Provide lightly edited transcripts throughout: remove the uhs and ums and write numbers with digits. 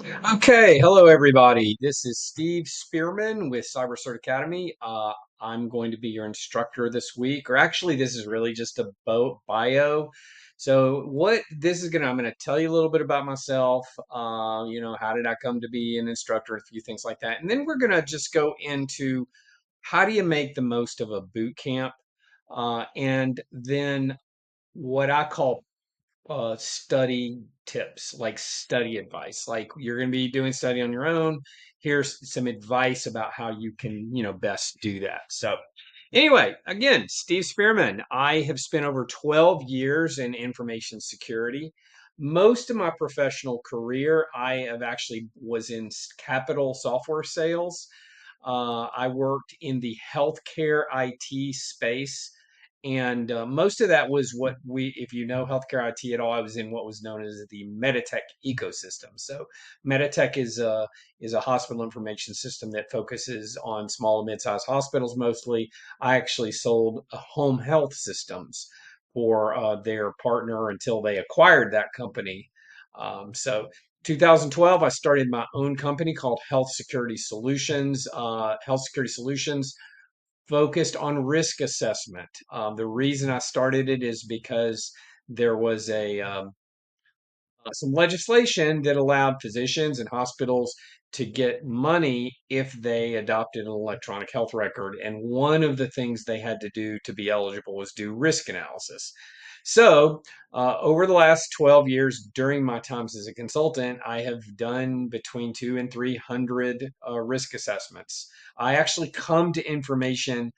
Okay, hello everybody. This is Steve Spearman with CyberCert Academy. I'm going to be your instructor this week, or actually, this is really just a bio. So, what this is I'm going to tell you a little bit about myself. How did I come to be an instructor, a few things like that, and then we're going to just go into how do you make the most of a boot camp, and then what I call study tips, like study advice. Like you're going to be doing study on your own. Here's some advice about how you can, best do that. So, anyway, again, Steve Spearman. I have spent over 12 years in information security. Most of my professional career, I have actually was in capital software sales. I worked in the healthcare IT space, and most of that was if you know healthcare IT at all, I was in what was known as the Meditech ecosystem. So Meditech is a hospital information system that focuses on small and mid-sized hospitals mostly. I actually sold home health systems for their partner until they acquired that company. So 2012, I started my own company called Health Security Solutions. Health Security Solutions focused on risk assessment. The reason I started it is because there was some legislation that allowed physicians and hospitals to get money if they adopted an electronic health record. And one of the things they had to do to be eligible was do risk analysis. So, over the last 12 years, during my times as a consultant, I have done between two and 300 risk assessments. I actually come to information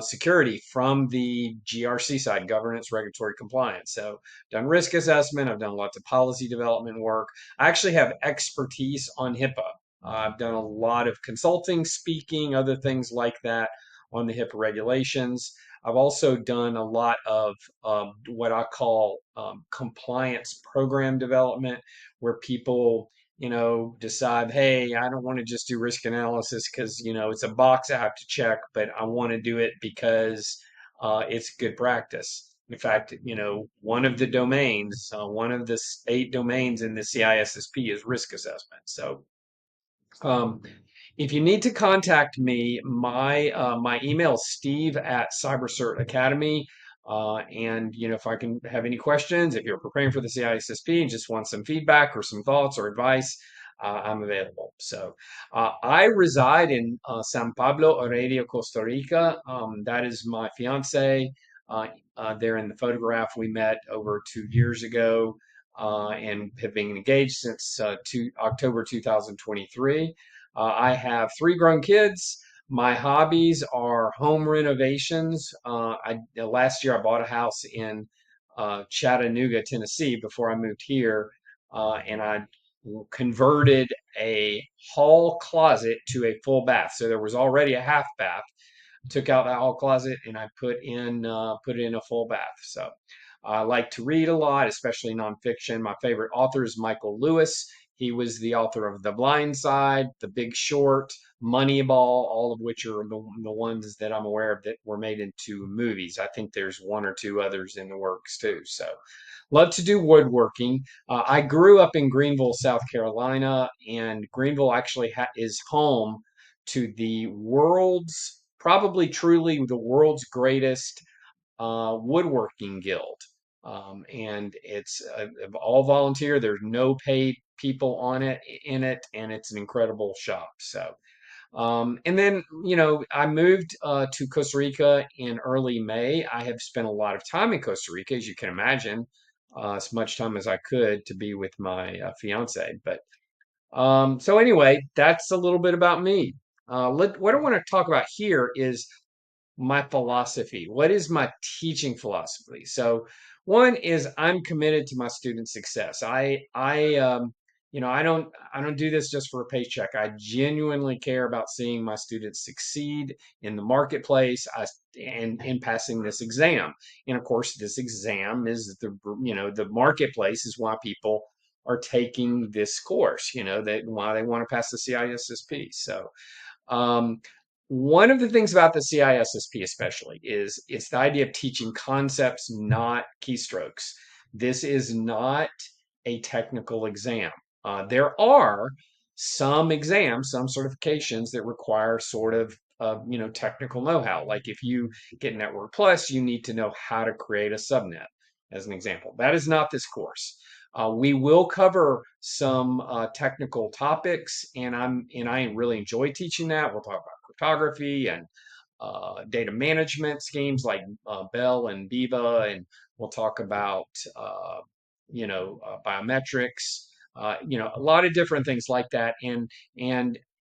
security from the GRC side, governance, regulatory compliance. So, done risk assessment. I've done lots of policy development work. I actually have expertise on HIPAA. I've done a lot of consulting, speaking, other things like that on the HIPAA regulations. I've also done a lot of what I call compliance program development, where people, decide, hey, I don't want to just do risk analysis because, it's a box I have to check, but I want to do it because it's good practice. In fact, one of the domains, one of the 8 domains in the CISSP is risk assessment. So, um, if you need to contact me, my email is steve at CyberCert Academy. And if I can have any questions, if you're preparing for the CISSP and just want some feedback or some thoughts or advice, I'm available. So I reside in San Pablo, Heredia, Costa Rica. That is my fiance. There in the photograph, we met over 2 years ago and have been engaged since October 2023. I have 3 grown kids. My hobbies are home renovations. Last year I bought a house in Chattanooga, Tennessee, before I moved here, and I converted a hall closet to a full bath. So there was already a half bath. Took out that hall closet and I put in a full bath. So I like to read a lot, especially nonfiction. My favorite author is Michael Lewis. He was the author of The Blind Side, The Big Short, Moneyball, all of which are the ones that I'm aware of that were made into movies. I think there's one or two others in the works too. So, love to do woodworking. I grew up in Greenville, South Carolina, and Greenville actually is home to the world's, probably truly the world's greatest woodworking guild. And it's all volunteer. There's no paid people on it in it, and it's an incredible shop. So, and then I moved to Costa Rica in early May. I have spent a lot of time in Costa Rica, as you can imagine, as much time as I could to be with my fiance. But so anyway, that's a little bit about me. What I want to talk about here is my philosophy. What is my teaching philosophy? So one is I'm committed to my student success. I don't do this just for a paycheck. I genuinely care about seeing my students succeed in the marketplace, and in passing this exam. And of course, this exam is the marketplace is why people are taking this course. That why they want to pass the CISSP. So um, one of the things about the CISSP especially is it's the idea of teaching concepts, not keystrokes. This is not a technical exam. There are some exams, some certifications that require sort of technical know-how. Like if you get Network Plus, you need to know how to create a subnet, as an example. That is not this course. We will cover some technical topics, and I really enjoy teaching that. We'll talk about cryptography and data management schemes like Bell and Viva, and we'll talk about biometrics, a lot of different things like that. And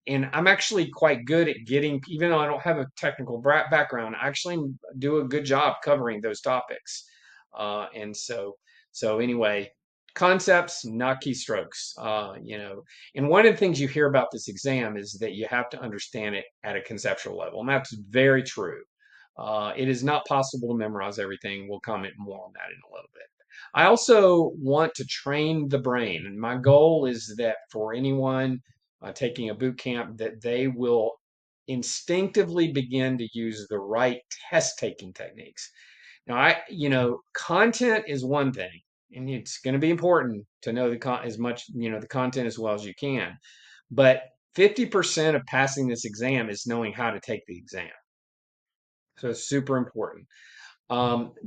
and I'm actually quite good at getting, even though I don't have a technical background, I actually do a good job covering those topics. And so anyway, concepts, not keystrokes. And one of the things you hear about this exam is that you have to understand it at a conceptual level, and that's very true. It is not possible to memorize everything. We'll comment more on that in a little bit. I also want to train the brain, and my goal is that for anyone taking a boot camp, that they will instinctively begin to use the right test taking techniques. Now, content is one thing, and it's going to be important to know as much, the content as well as you can. But 50% of passing this exam is knowing how to take the exam. So it's super important.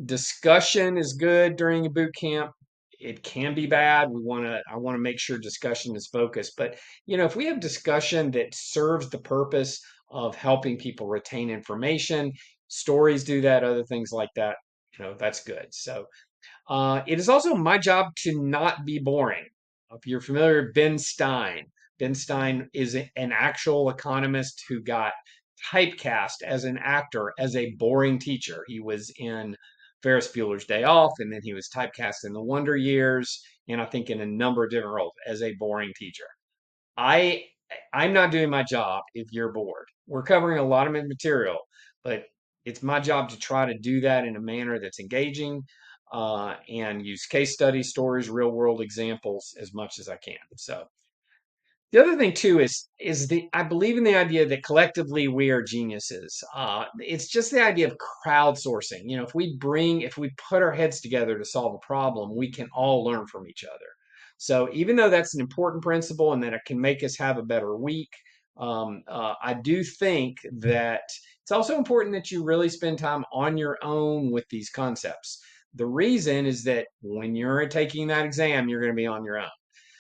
Discussion is good during a boot camp. It can be bad. I want to make sure discussion is focused. But, if we have discussion that serves the purpose of helping people retain information, stories do that, other things like that, that's good. So it is also my job to not be boring. If you're familiar with Ben Stein is an actual economist who got typecast as an actor as a boring teacher. He was in Ferris Bueller's Day Off, and then he was typecast in The Wonder Years, and I think in a number of different roles as a boring teacher. I I'm not doing my job if you're bored. We're covering a lot of material, but it's my job to try to do that in a manner that's engaging, and use case study stories, real world examples as much as I can. So the other thing too is the I believe in the idea that collectively we are geniuses. It's just the idea of crowdsourcing. If we put our heads together to solve a problem, we can all learn from each other. So even though that's an important principle and that it can make us have a better week, I do think that it's also important that you really spend time on your own with these concepts. The reason is that when you're taking that exam, you're going to be on your own.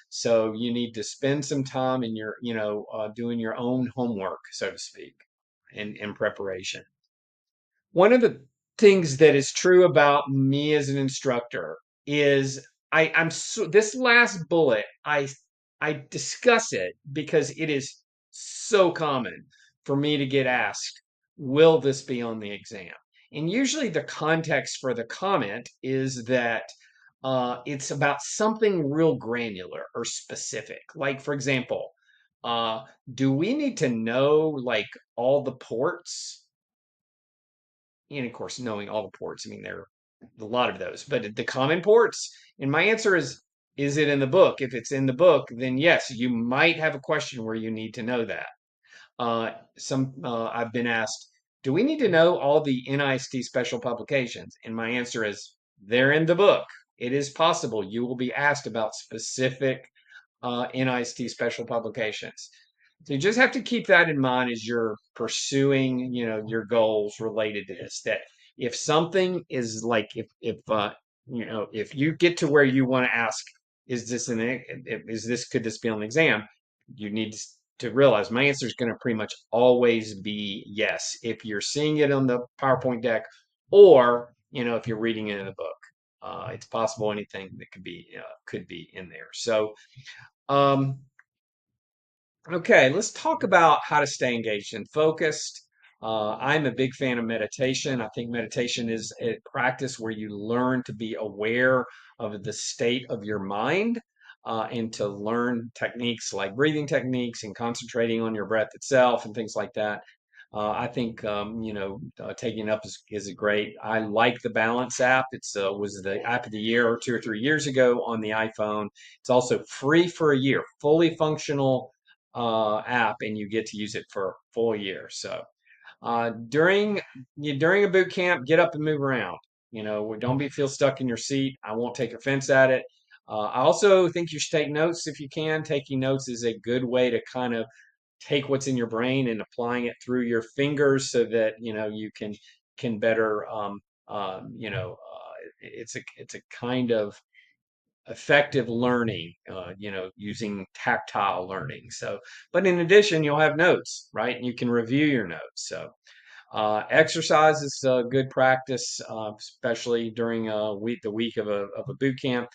So you need to spend some time in doing your own homework, so to speak, in preparation. One of the things that is true about me as an instructor is this last bullet, I discuss it because it is so common for me to get asked, will this be on the exam? And usually the context for the comment is that it's about something real granular or specific. Like, for example, uh, do we need to know like all the ports? And of course, knowing all the ports, I mean, there are a lot of those, but the common ports. And my answer is it in the book? If it's in the book, then yes, you might have a question where you need to know that. I've been asked, do we need to know all the NIST special publications? And my answer is they're in the book. It is possible you will be asked about specific NIST special publications. So you just have to keep that in mind as you're pursuing, your goals related to this. That if something is like, if you get to where you want to ask, could this be on the exam? You need to realize my answer is going to pretty much always be yes. If you're seeing it on the PowerPoint deck, or if you're reading it in a book, it's possible anything that could be in there. So. Um, Okay, let's talk about how to stay engaged and focused. I'm a big fan of meditation. I think meditation is a practice where you learn to be aware of the state of your mind, and to learn techniques like breathing techniques and concentrating on your breath itself and things like that. I think taking up is a great. I like the Balance app. It's was the app of the year 2 or 3 years ago on the iPhone. It's also free for a year, fully functional app, and you get to use it for a full year. So during a boot camp, get up and move around. Don't feel stuck in your seat. I won't take offense at it. I also think you should take notes if you can. Taking notes is a good way to kind of take what's in your brain and applying it through your fingers so that you can better it's a kind of effective learning, using tactile learning. So, but in addition, you'll have notes, right? And you can review your notes. So, exercise is good practice, especially during the week of a boot camp.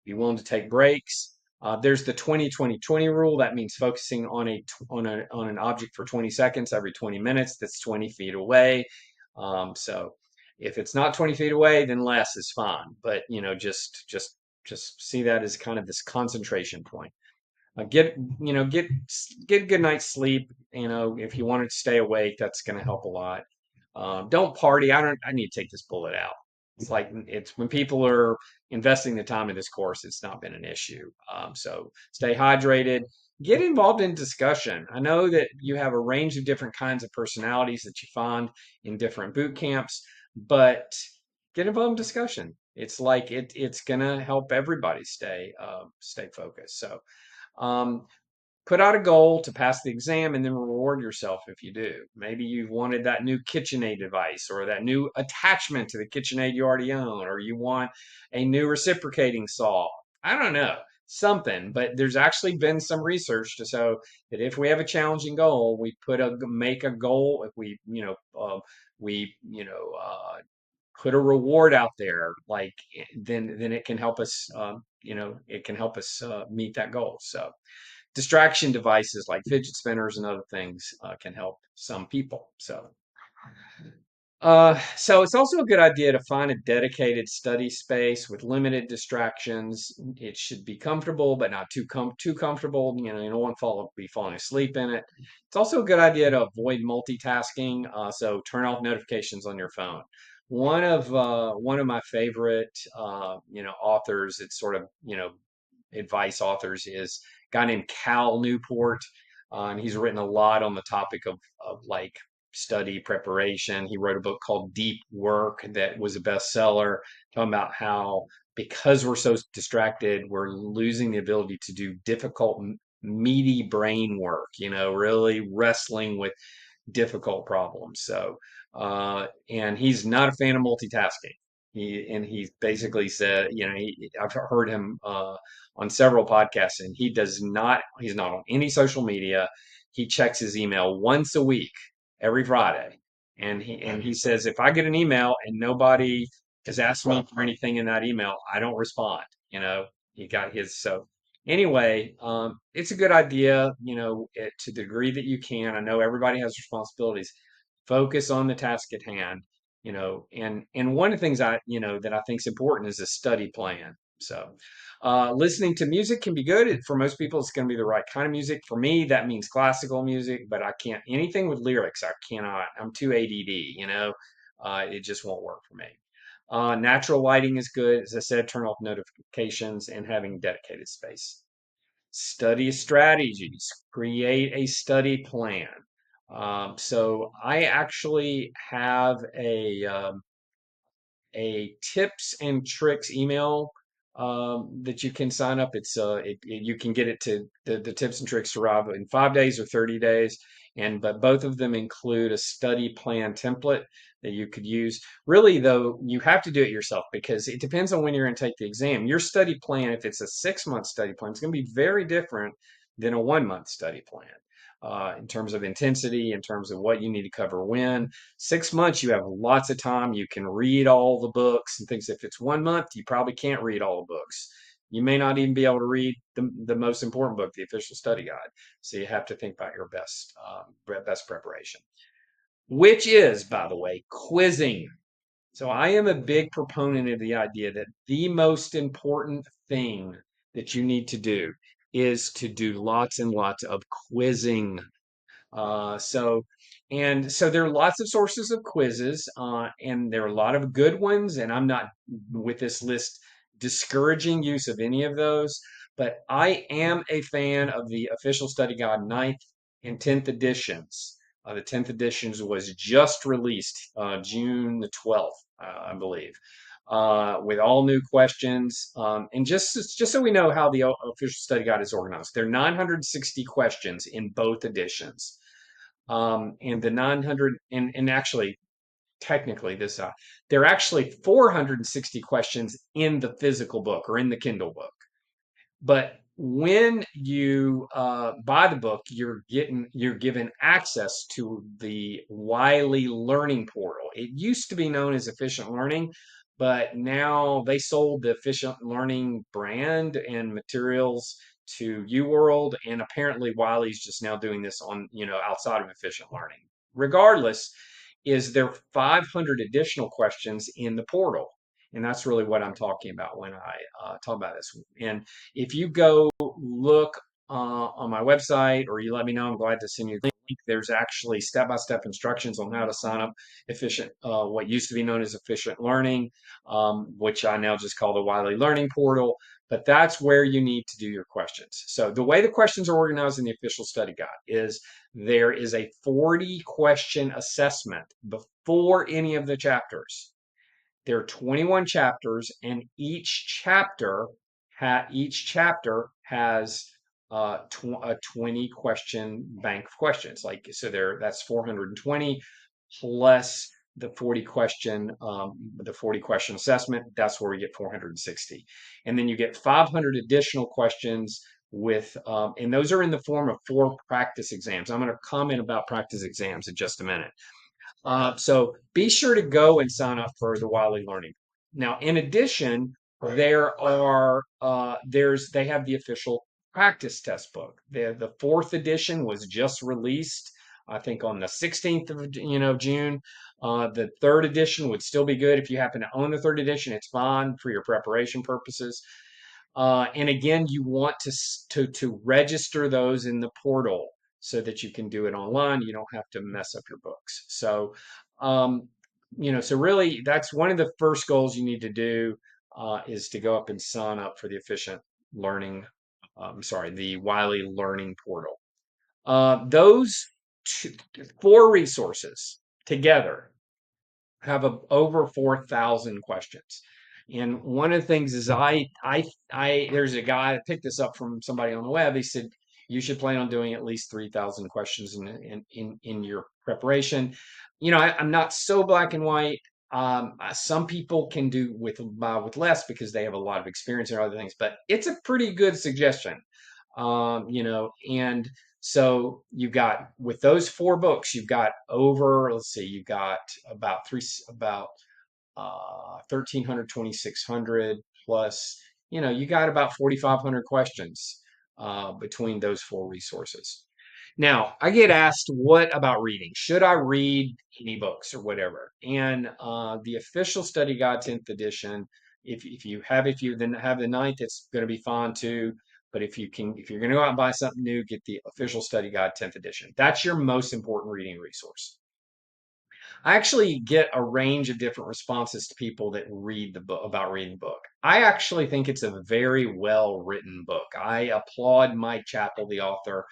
Be willing to take breaks. There's the 20-20-20 rule. That means focusing on an object for 20 seconds every 20 minutes. That's 20 feet away. So if it's not 20 feet away, then less is fine. But just see that as kind of this concentration point. Get you know get a good night's sleep. If you want to stay awake, that's going to help a lot. Don't party. I need to take this bullet out. It's when people are investing the time in this course, it's not been an issue. So stay hydrated. Get involved in discussion. I know that you have a range of different kinds of personalities that you find in different boot camps, but get involved in discussion. It's gonna help everybody stay focused. So um, put out a goal to pass the exam and then reward yourself if you do. Maybe you've wanted that new KitchenAid device or that new attachment to the KitchenAid you already own, or you want a new reciprocating saw. I don't know, something. But there's actually been some research to show that if we have a challenging goal, we make a goal. If we put a reward out there, then it can help us. It can help us meet that goal. So distraction devices like fidget spinners and other things can help some people. So it's also a good idea to find a dedicated study space with limited distractions. It should be comfortable, but not too comfortable. You don't want to be falling asleep in it. It's also a good idea to avoid multitasking. So turn off notifications on your phone. One of my favorite authors, it's sort of advice authors, is a guy named Cal Newport. And he's written a lot on the topic of like study preparation. He wrote a book called Deep Work that was a bestseller, talking about how because we're so distracted, we're losing the ability to do difficult, meaty brain work, really wrestling with difficult problems. So, and he's not a fan of multitasking. He basically said, I've heard him on several podcasts, and he's not on any social media. He checks his email once a week, every Friday. And he says, if I get an email and nobody has asked me for anything in that email, I don't respond. He got his. So anyway, it's a good idea, to the degree that you can. I know everybody has responsibilities. Focus on the task at hand, and one of the things that I think is important is a study plan. So, listening to music can be good. For most people, it's going to be the right kind of music. For me, that means classical music, but I can't, anything with lyrics, I cannot. I'm too ADD, it just won't work for me. Natural lighting is good. As I said, turn off notifications and having dedicated space. Study strategies, create a study plan. So I actually have a tips and tricks email that you can sign up. You can get it to the tips and tricks arrive in 5 days or 30 days, but both of them include a study plan template that you could use. Really, though, you have to do it yourself because it depends on when you're going to take the exam. Your study plan, if it's a 6-month study plan, it's going to be very different than a 1-month study plan. In terms of intensity, in terms of what you need to cover when. 6 months, you have lots of time. You can read all the books and things. If it's 1 month, you probably can't read all the books. You may not even be able to read the most important book, the official study guide. So you have to think about your best preparation, which is, by the way, quizzing. So I am a big proponent of the idea that the most important thing that you need to do is to do lots and lots of quizzing. Uh, so, so there are lots of sources of quizzes, and there are a lot of good ones. And I'm not, with this list, discouraging use of any of those, but I am a fan of the official study guide 9th and 10th editions. The 10th editions was just released June the 12th, I believe. with all new questions. And just so we know how the official study guide is organized, there are 960 questions in both editions. And the 900, and actually, technically, there are actually 460 questions in the physical book or in the Kindle book. But when you buy the book, you're given access to the Wiley Learning Portal. It used to be known as Efficient Learning, but now they sold the Efficient Learning brand and materials to UWorld, and apparently Wiley's just now doing this on, outside of Efficient Learning. Regardless, is there 500 additional questions in the portal? And that's really what I'm talking about when I talk about this. And if you go look on my website, or you let me know, I'm glad to send you the link. There's actually step-by-step instructions on how to sign up what used to be known as Efficient Learning, which I now just call the Wiley Learning Portal. But that's where you need to do your questions. So the way the questions are organized in the official study guide is there is a 40-question assessment before any of the chapters. There are 21 chapters, and each chapter has a 20 question bank of questions. That's 420 plus the 40 question assessment. That's where we get 460, and then you get 500 additional questions and those are in the form of 4 practice exams. I'm going to comment about practice exams in just a minute. So be sure to go and sign up for the Wiley Learning. Now, in addition, they have the official practice test book. The 4th edition was just released, I think, on the 16th of June. The 3rd edition would still be good if you happen to own the 3rd edition. It's fine for your preparation purposes. And again, you want to register those in the portal so that you can do it online. You don't have to mess up your books. So, so really, that's one of the first goals you need to do is to go up and sign up for the the Wiley Learning Portal. Those 4 resources together have over 4,000 questions. And one of the things is there's a guy, I picked this up from somebody on the web. He said, you should plan on doing at least 3,000 questions in your preparation. I'm not so black and white. Some people can do with less because they have a lot of experience and other things, but it's a pretty good suggestion. And so you've got, with those 4 books, you've got you've got about 1,300, 2,600 plus, you got about 4,500 questions between those 4 resources. Now, I get asked, what about reading? Should I read any books or whatever? And the official study guide 10th edition, if you then have the 9th, it's going to be fine too. But if you're going to go out and buy something new, get the official study guide 10th edition. That's your most important reading resource. I actually get a range of different responses to people that read the book about reading the book. I actually think it's a very well written book. I applaud Mike Chappell, the author,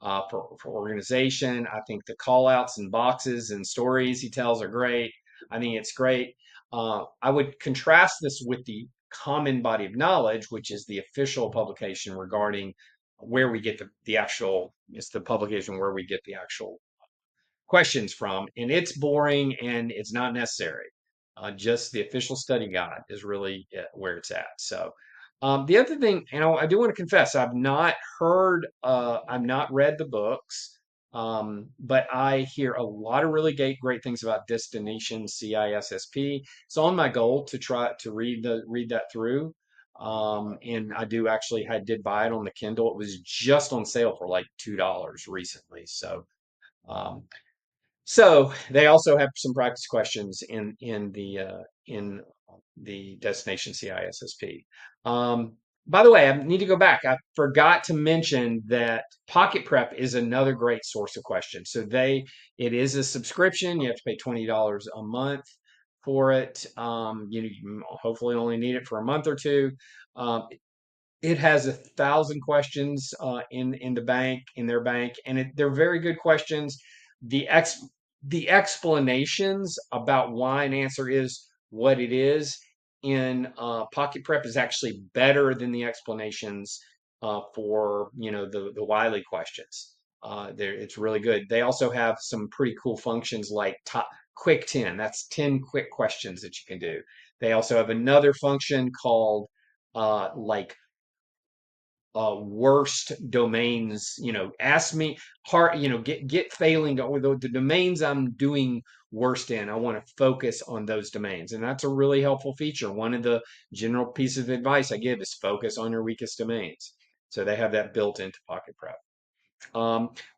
for organization. I think the call outs and boxes and stories he tells are great. I think it's great. I would contrast this with the Common Body of Knowledge, which is the official publication regarding where we get it's the publication where we get the actual questions from, and it's boring and it's not necessary. Just the official study guide is really where it's at. So the other thing, I do want to confess, I've not read the books, but I hear a lot of really great things about Destination CISSP. It's on my goal to try to read that through. And I did buy it on the Kindle. It was just on sale for like $2 recently. So they also have some practice questions in the Destination CISSP. By the way, I need to go back. I forgot to mention that Pocket Prep is another great source of questions. So it is a subscription. You have to pay $20 a month for it. You hopefully only need it for a month or two. It has 1,000 questions in their bank, and they're very good questions. The explanations about why an answer is what it is in Pocket Prep is actually better than the explanations for the Wiley questions. It's really good. They also have some pretty cool functions like quick 10. That's 10 quick questions that you can do. They also have another function called like worst domains. Ask me hard. Get failing or the domains I'm doing worst in. I want to focus on those domains, and that's a really helpful feature. One of the general pieces of advice I give is focus on your weakest domains. So they have that built into Pocket Prep.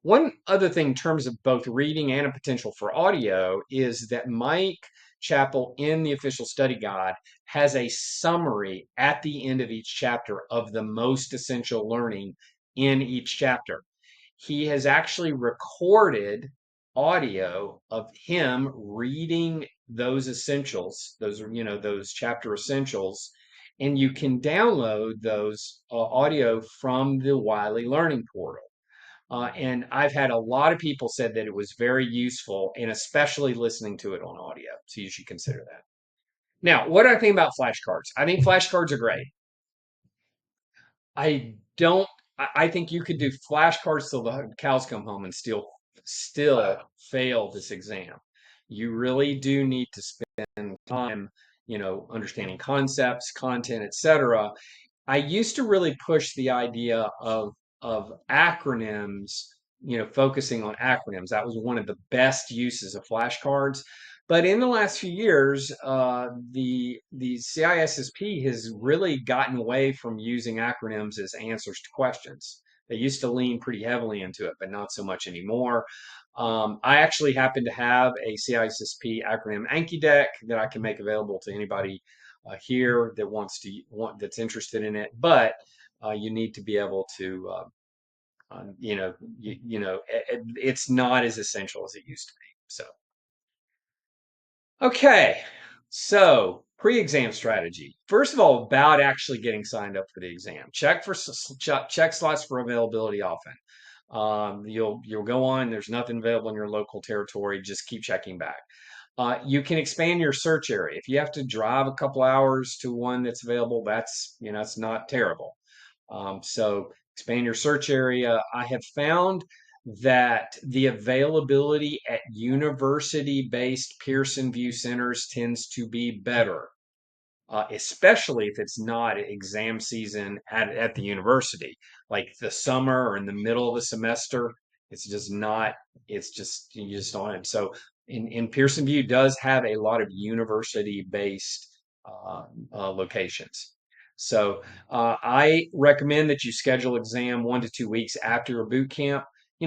One other thing in terms of both reading and a potential for audio is that Mike Chappell in the official study guide has a summary at the end of each chapter of the most essential learning in each chapter. He has actually recorded audio of him reading those essentials, those chapter essentials, and you can download those audio from the Wiley Learning Portal. And I've had a lot of people said that it was very useful, and especially listening to it on audio. So you should consider that. Now, what do I think about flashcards? I think flashcards are great. I don't. I think you could do flashcards till the cows come home and still fail this exam. You really do need to spend time, understanding concepts, content, etc. I used to really push the idea of acronyms, focusing on acronyms. That was one of the best uses of flashcards. But in the last few years, the CISSP has really gotten away from using acronyms as answers to questions. They used to lean pretty heavily into it, but not so much anymore. I actually happen to have a CISSP acronym Anki deck that I can make available to anybody here that's interested in it. But you need to be able to, it's not as essential as it used to be. So. Okay, so pre-exam strategy. First of all, about actually getting signed up for the exam. Check slots for availability often. You'll go on. There's nothing available in your local territory. Just keep checking back. You can expand your search area. If you have to drive a couple hours to one that's available, that's not terrible. So expand your search area. I have found that the availability at university-based Pearson VUE centers tends to be better, especially if it's not exam season at the university, like the summer or in the middle of the semester. It's just not. It's just you just don't have. So in Pearson VUE does have a lot of university-based locations. So I recommend that you schedule exam 1 to 2 weeks after a boot camp.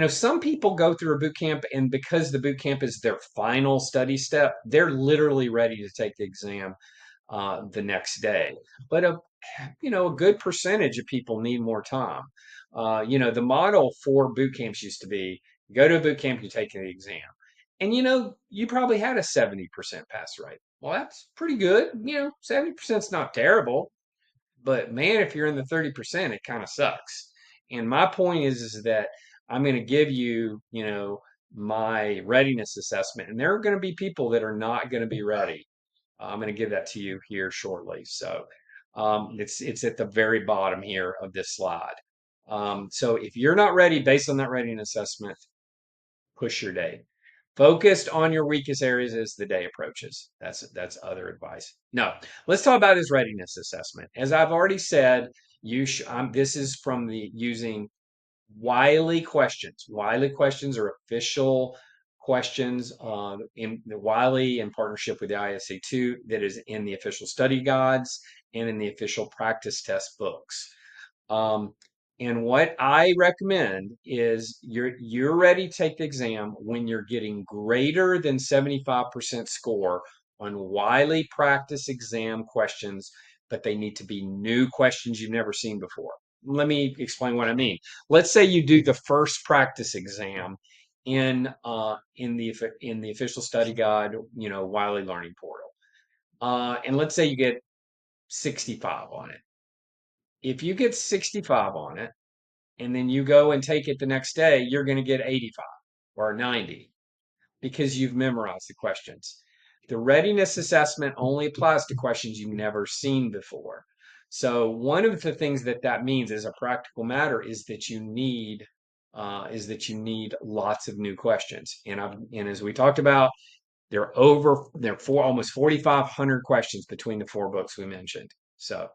Some people go through a boot camp, and because the boot camp is their final study step, they're literally ready to take the exam the next day. But a good percentage of people need more time. The model for boot camps used to be go to a boot camp, you take the exam, and you probably had a 70% pass rate. Well, that's pretty good. 70% is not terrible, but man, if you're in the 30%, it kind of sucks. And my point is that I'm going to give you, my readiness assessment, and there are going to be people that are not going to be ready. I'm going to give that to you here shortly. So it's at the very bottom here of this slide. So if you're not ready based on that readiness assessment, push your date. Focused on your weakest areas as the day approaches. That's other advice. No, let's talk about his readiness assessment. As I've already said, this is from the using Wiley questions. Wiley questions are official questions in the Wiley in partnership with the ISA2 that is in the official study guides and in the official practice test books. And what I recommend is you're ready to take the exam when you're getting greater than 75% score on Wiley practice exam questions, but they need to be new questions you've never seen before. Let me explain what I mean. Let's say you do the first practice exam in the official study guide, Wiley Learning Portal, and let's say you get 65 on it. If you get 65 on it, and then you go and take it the next day, you're going to get 85 or 90 because you've memorized the questions. The readiness assessment only applies to questions you've never seen before. So one of the things that that means as a practical matter is that you need lots of new questions. And as we talked about, there are almost 4,500 questions between the four books we mentioned. So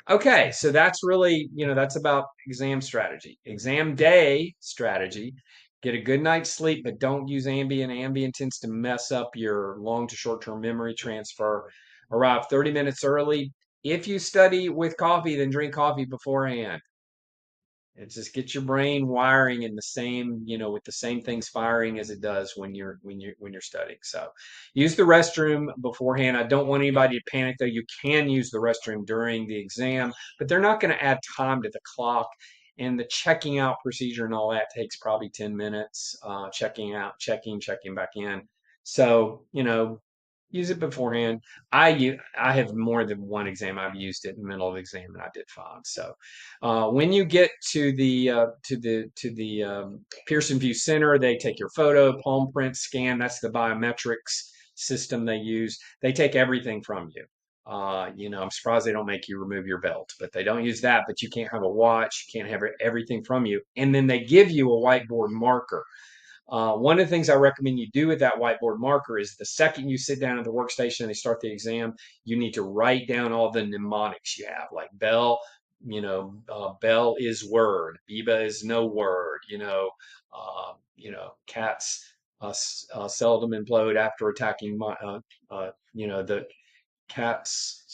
okay, so that's really, that's about exam strategy. Exam day strategy, get a good night's sleep, but don't use Ambien. Ambien tends to mess up your long to short-term memory transfer. Arrive 30 minutes early. If you study with coffee, then drink coffee beforehand. It just gets your brain wiring in the same, with the same things firing as it does when you're studying. So use the restroom beforehand. I don't want anybody to panic though. You can use the restroom during the exam, but they're not going to add time to the clock. And the checking out procedure and all that takes probably 10 minutes. Checking out, checking back in. So, use it beforehand. I have more than one exam. I've used it in the middle of the exam and I did fine. So when you get to the Pearson VUE Center, they take your photo, palm print, scan. That's the biometrics system they use. They take everything from you. I'm surprised they don't make you remove your belt, but they don't use that. But you can't have a watch. You can't have everything from you. And then they give you a whiteboard marker. One of the things I recommend you do with that whiteboard marker is the second you sit down at the workstation and they start the exam, you need to write down all the mnemonics you have, like bell, bell is word, Biba is no word, cats seldom implode after attacking the cats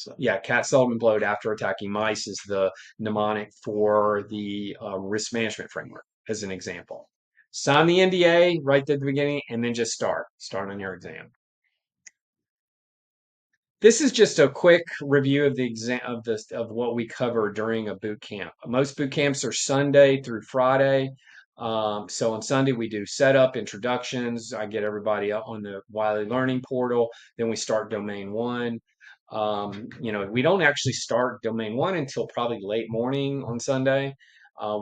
seldom implode after attacking mice is the mnemonic for the risk management framework, as an example. Sign the NDA right at the beginning, and then just start on your exam. This is just a quick review of the exam of what we cover during a boot camp. Most boot camps are Sunday through Friday. So on Sunday we do setup, introductions. I get everybody up on the Wiley Learning Portal. Then we start Domain 1. We don't actually start Domain 1 until probably late morning on Sunday.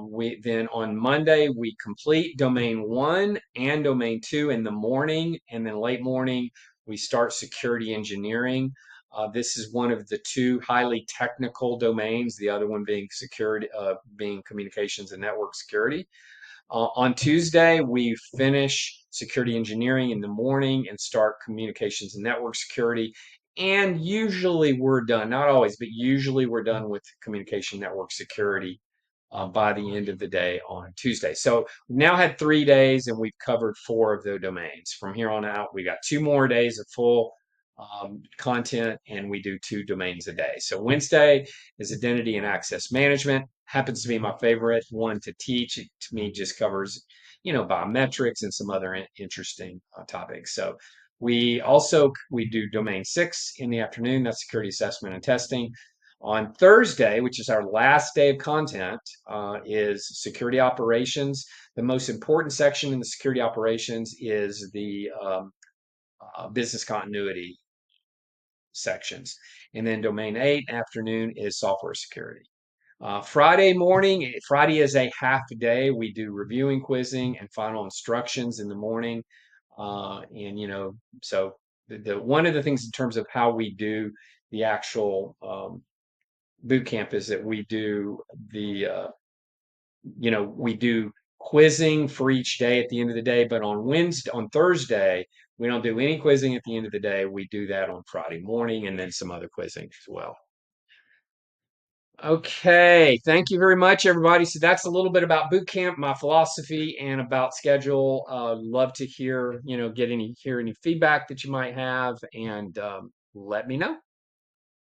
We then on Monday we complete Domain 1 and Domain 2 in the morning, and then late morning we start security engineering. This is one of the two highly technical domains, the other one being security, being communications and network security. On Tuesday, we finish security engineering in the morning and start communications and network security. And usually we're done, not always, but usually we're done with communication network security by the end of the day on Tuesday. So we've now had 3 days and we've covered 4 of the domains. From here on out, we got 2 more days of full content, and we do 2 domains a day. So Wednesday is identity and access management. Happens to be my favorite one to teach. It, to me, just covers, biometrics and some other interesting topics. So we do domain 6 in the afternoon. That's security assessment and testing. On Thursday, which is our last day of content, is security operations. The most important section in the security operations is the business continuity sections. And then domain 8 afternoon is software security. Friday is a half day. We do reviewing, quizzing, and final instructions in the morning. So the one of the things in terms of how we do the actual boot camp is that we do we do quizzing for each day at the end of the day, but on Thursday, we don't do any quizzing at the end of the day. We do that on Friday morning and then some other quizzing as well. Okay, thank you very much, everybody. So that's a little bit about boot camp, my philosophy, and about schedule. Love to hear, hear any feedback that you might have, and let me know.